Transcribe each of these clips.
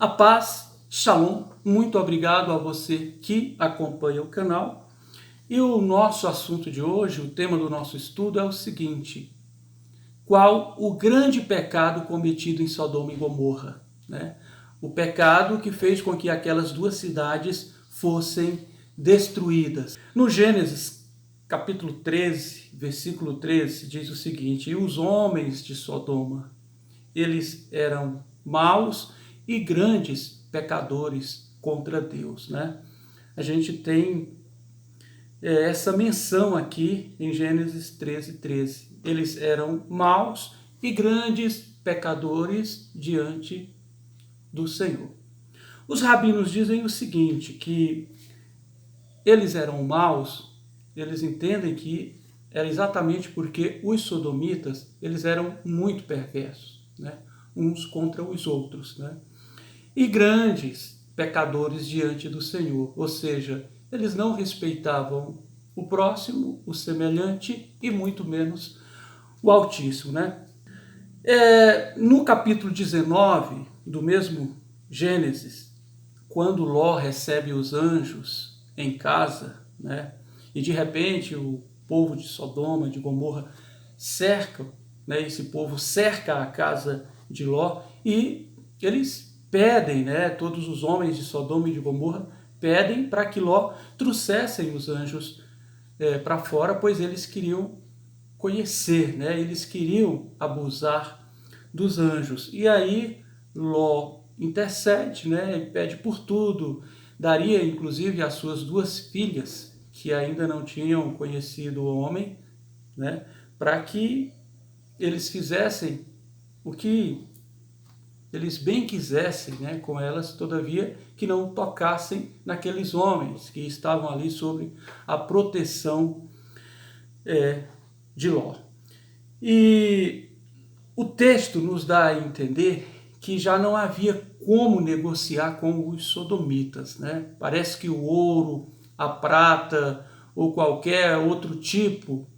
A paz, Shalom, muito obrigado a você que acompanha o canal. E o nosso assunto de hoje, o tema do nosso estudo é o seguinte: qual o grande pecado cometido em Sodoma e Gomorra? O pecado que fez com que aquelas duas cidades fossem destruídas. No Gênesis, capítulo 13, versículo 13, diz o seguinte: e os homens de Sodoma, eles eram maus e grandes pecadores contra Deus, A gente tem essa menção aqui em Gênesis 13, 13. Eles eram maus e grandes pecadores diante do Senhor. Os rabinos dizem o seguinte, que eles eram maus, eles entendem que era exatamente porque os sodomitas, eles eram muito perversos, uns contra os outros, e grandes pecadores diante do Senhor, ou seja, eles não respeitavam o próximo, o semelhante e muito menos o Altíssimo, No capítulo 19 do mesmo Gênesis, quando Ló recebe os anjos em casa, e de repente o povo de Sodoma, de Gomorra, cerca, esse povo cerca a casa de Ló e eles pedem, todos os homens de Sodoma e de Gomorra pedem para que Ló trouxessem os anjos para fora, pois eles queriam conhecer, eles queriam abusar dos anjos. E aí Ló intercede, e pede por tudo, daria inclusive as suas duas filhas, que ainda não tinham conhecido o homem, para que eles fizessem o que eles bem quisessem, com elas, todavia que não tocassem naqueles homens que estavam ali sob a proteção de Ló. E o texto nos dá a entender que já não havia como negociar com os sodomitas, Parece que o ouro, a prata ou qualquer outro tipo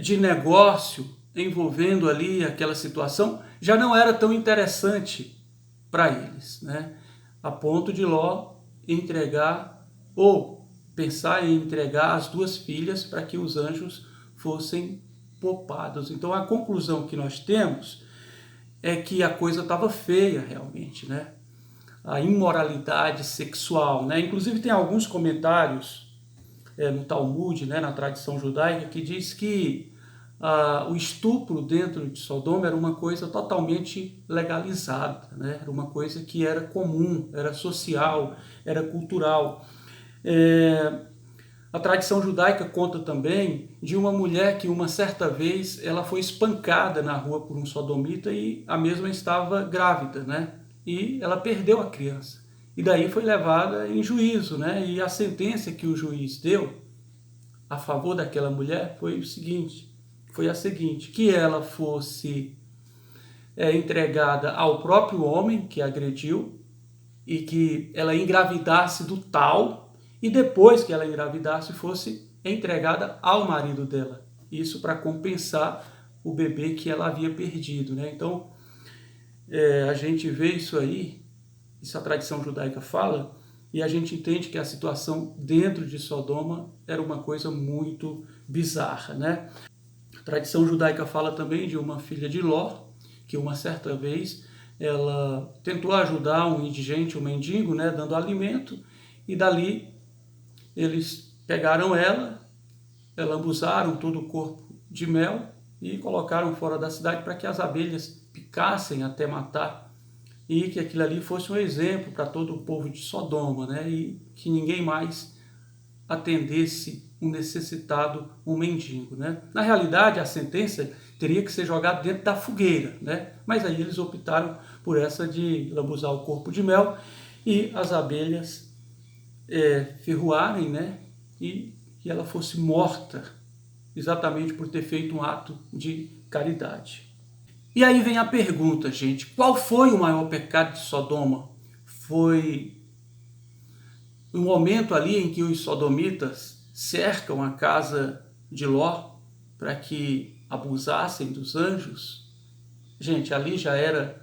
de negócio envolvendo ali aquela situação já não era tão interessante para eles, a ponto de Ló entregar ou pensar em entregar as duas filhas para que os anjos fossem poupados. Então a conclusão que nós temos é que a coisa estava feia realmente, a imoralidade sexual, Inclusive tem alguns comentários no Talmud, na tradição judaica, que diz que o estupro dentro de Sodoma era uma coisa totalmente legalizada, era uma coisa que era comum, era social, era cultural. A tradição judaica conta também de uma mulher que uma certa vez ela foi espancada na rua por um sodomita e a mesma estava grávida, E ela perdeu a criança. E daí foi levada em juízo, E a sentença que o juiz deu a favor daquela mulher foi a seguinte, que ela fosse entregada ao próprio homem que agrediu e que ela engravidasse do tal e depois que ela engravidasse fosse entregada ao marido dela. Isso para compensar o bebê que ela havia perdido, Então, a gente vê isso aí, isso a tradição judaica fala, e a gente entende que a situação dentro de Sodoma era uma coisa muito bizarra, A tradição judaica fala também de uma filha de Ló, que uma certa vez ela tentou ajudar um indigente, um mendigo, dando alimento, e dali eles pegaram ela lambuzaram todo o corpo de mel e colocaram fora da cidade para que as abelhas picassem até matar, e que aquilo ali fosse um exemplo para todo o povo de Sodoma, e que ninguém mais atendesse um necessitado, um mendigo, Na realidade, a sentença teria que ser jogada dentro da fogueira, Mas aí eles optaram por essa de lambuzar o corpo de mel e as abelhas ferroarem, E que ela fosse morta, exatamente por ter feito um ato de caridade. E aí vem a pergunta, gente, qual foi o maior pecado de Sodoma? Foi no momento ali em que os sodomitas cercam a casa de Ló para que abusassem dos anjos? Gente, ali já era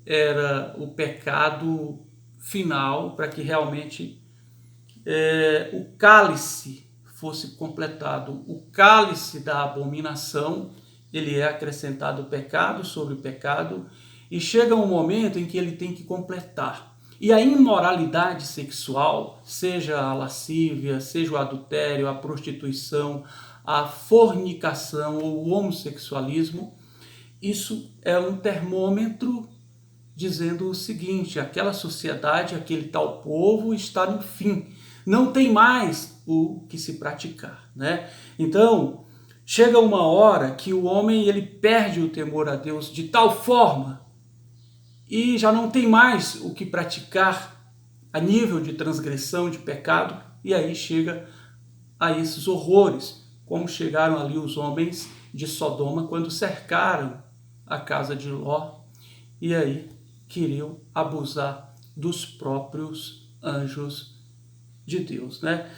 era o pecado final, para que realmente o cálice fosse completado. O cálice da abominação, ele é acrescentado pecado sobre pecado, e chega um momento em que ele tem que completar. E a imoralidade sexual, seja a lascívia, seja o adultério, a prostituição, a fornicação ou o homossexualismo, isso é um termômetro dizendo o seguinte: aquela sociedade, aquele tal povo está no fim, não tem mais o que se praticar, né? Então, chega uma hora que o homem ele perde o temor a Deus de tal forma e já não tem mais o que praticar a nível de transgressão, de pecado, e aí chega a esses horrores, como chegaram ali os homens de Sodoma quando cercaram a casa de Ló, e aí queriam abusar dos próprios anjos de Deus, né?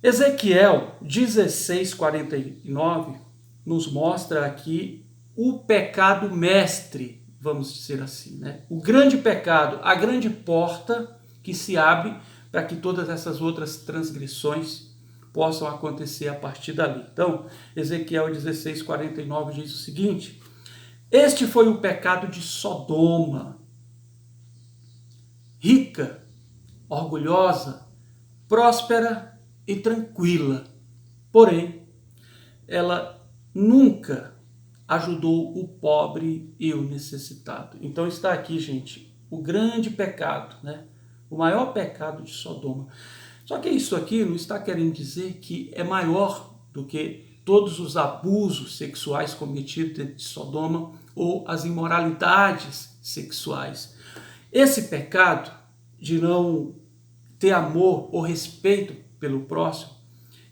Ezequiel 16:49 nos mostra aqui o pecado mestre, vamos dizer assim, né? O grande pecado, a grande porta que se abre para que todas essas outras transgressões possam acontecer a partir dali. Então, Ezequiel 16:49 diz o seguinte: este foi o pecado de Sodoma, rica, orgulhosa, próspera e tranquila. Porém, ela nunca ajudou o pobre e o necessitado. Então está aqui, gente, o grande pecado, né? O maior pecado de Sodoma. Só que isso aqui não está querendo dizer que é maior do que todos os abusos sexuais cometidos dentro de Sodoma ou as imoralidades sexuais. Esse pecado de não ter amor ou respeito pelo próximo,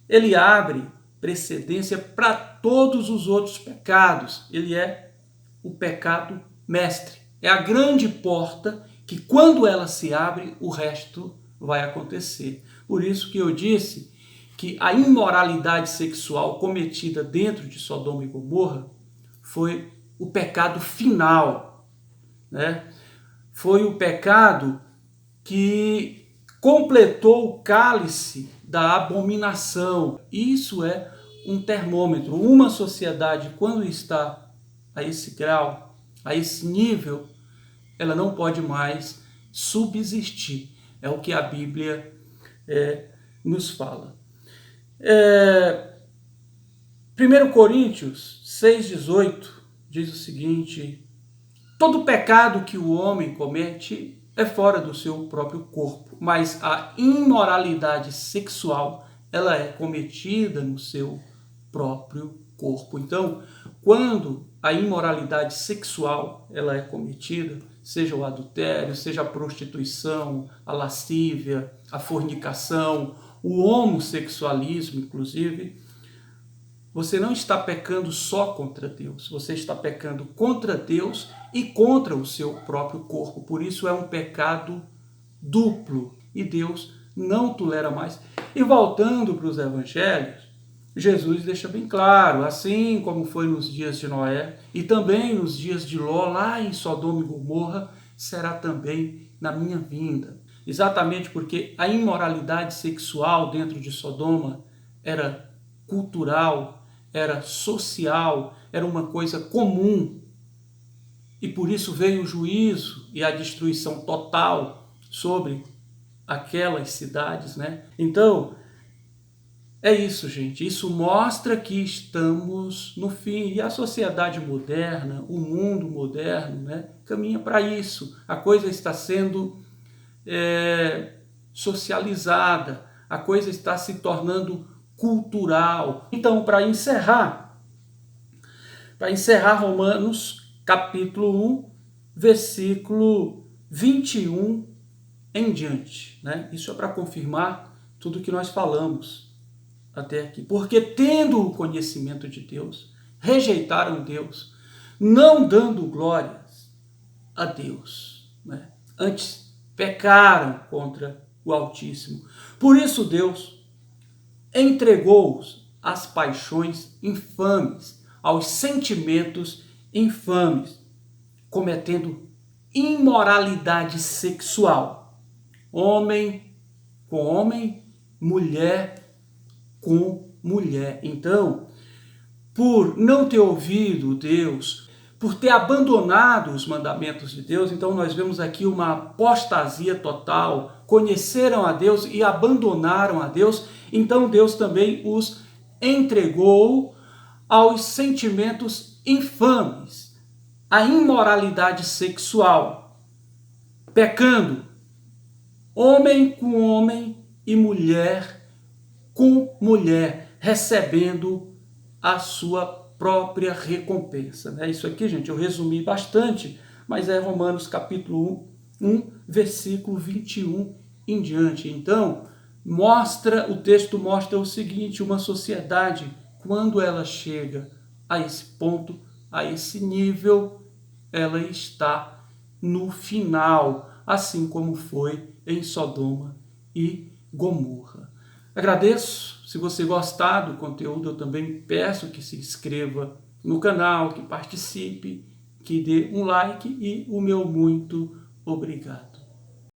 ele abre precedência para todos os outros pecados. Ele é o pecado mestre. É a grande porta que, quando ela se abre, o resto vai acontecer. Por isso que eu disse que a imoralidade sexual cometida dentro de Sodoma e Gomorra foi o pecado final, né? Foi o pecado que completou o cálice da abominação. Isso é um termômetro. Uma sociedade, quando está a esse grau, a esse nível, ela não pode mais subsistir. É o que a Bíblia nos fala. 1 Coríntios 6,18 diz o seguinte: todo pecado que o homem comete é fora do seu próprio corpo, mas a imoralidade sexual, ela é cometida no seu próprio corpo. Então, quando a imoralidade sexual ela é cometida, seja o adultério, seja a prostituição, a lascívia, a fornicação, o homossexualismo, inclusive, você não está pecando só contra Deus, você está pecando contra Deus e contra o seu próprio corpo. Por isso é um pecado duplo e Deus não tolera mais. E voltando para os evangelhos, Jesus deixa bem claro, assim como foi nos dias de Noé e também nos dias de Ló, lá em Sodoma e Gomorra, será também na minha vinda. Exatamente porque a imoralidade sexual dentro de Sodoma era cultural, era social, era uma coisa comum. E por isso veio o juízo e a destruição total sobre aquelas cidades, né? Então, é isso, gente. Isso mostra que estamos no fim. E a sociedade moderna, o mundo moderno, né, caminha para isso. A coisa está sendo socializada, a coisa está se tornando cultural. Então, para encerrar Romanos capítulo 1, versículo 21 em diante, né? Isso é para confirmar tudo que nós falamos até aqui. Porque tendo o conhecimento de Deus, rejeitaram Deus, não dando glórias a Deus, né? Antes pecaram contra o Altíssimo. Por isso Deus entregou-os às paixões infames, aos sentimentos infames, cometendo imoralidade sexual. Homem com homem, mulher com mulher. Então, por não ter ouvido Deus, por ter abandonado os mandamentos de Deus, então nós vemos aqui uma apostasia total, conheceram a Deus e abandonaram a Deus, então Deus também os entregou aos sentimentos infames, à imoralidade sexual, pecando, homem com homem e mulher com mulher, recebendo a sua própria recompensa. Isso aqui, gente, eu resumi bastante, mas é Romanos capítulo 1, versículo 21 em diante. Então, o texto mostra o seguinte: uma sociedade, quando ela chega a esse ponto, a esse nível, ela está no final, assim como foi em Sodoma e Gomorra. Agradeço. Se você gostar do conteúdo, eu também peço que se inscreva no canal, que participe, que dê um like e o meu muito obrigado.